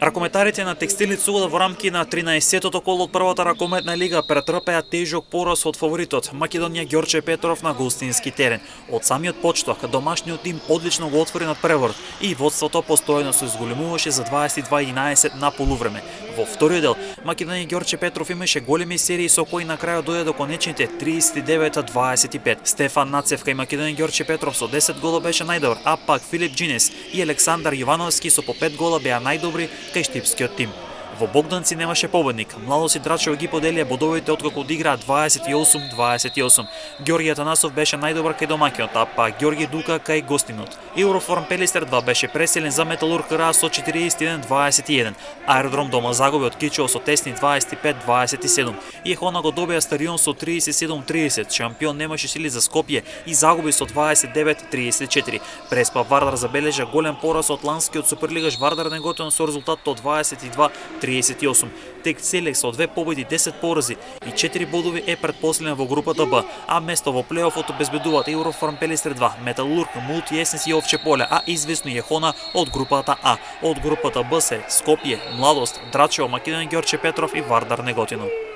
Ракометарите на Текстилит Сугла во рамки на 13-тото коло од првата ракометна лига претрпеа тежок пораз од фаворитот Македонија Ѓорче Петров на гостински терен. Од самиот почеток домашниот тим одлично го отвори надпреварот и водството постојано се зголемуваше за 22-11 на полувреме. Во вториот дел Македонија Ѓорче Петров имаше големи серии со кои на крајот дојде до конечните 39-25. Стефан Нацевка и Македонија Ѓорче Петров со 10 гола беше најдобар, а пак Филип Джинес и Александар Јовановски со по 5 гола беа најдобри кај штипскиот тим. Во Богданци немаше победник. Младост и Драчево ги поделија бодовите откако одиграа 28-28. Ѓорги Атанасов беше најдобар кај домаќинот, а па Ѓорги Дука кај гостинот. Еуроформ Пелистер 2 беше преселен за Металург КРА со 41-21. Аеродром Дома загуби од Кичево со тесни 25-27. Јехона го добија Старион со 37-30. Шампион немаше сили за Скопје и загуби со 29-34. Преспа Вардар забележа голем пораз од ланскиот суперлигаш Вардар Неготино со резултат од 22-38. Тек Селек со 2 победи, 10 порази и 4 бодови е предпоследен во групата Б, а место во плеофот обезбедуваат Еуроформ Пелистер 2, Металург, Мулти Есенс и Овче Поле, а известно Јехона од групата А. Од групата Б се Скопје, Младост, Драчево, Македонија Ѓорче Петров и Вардар Неготино.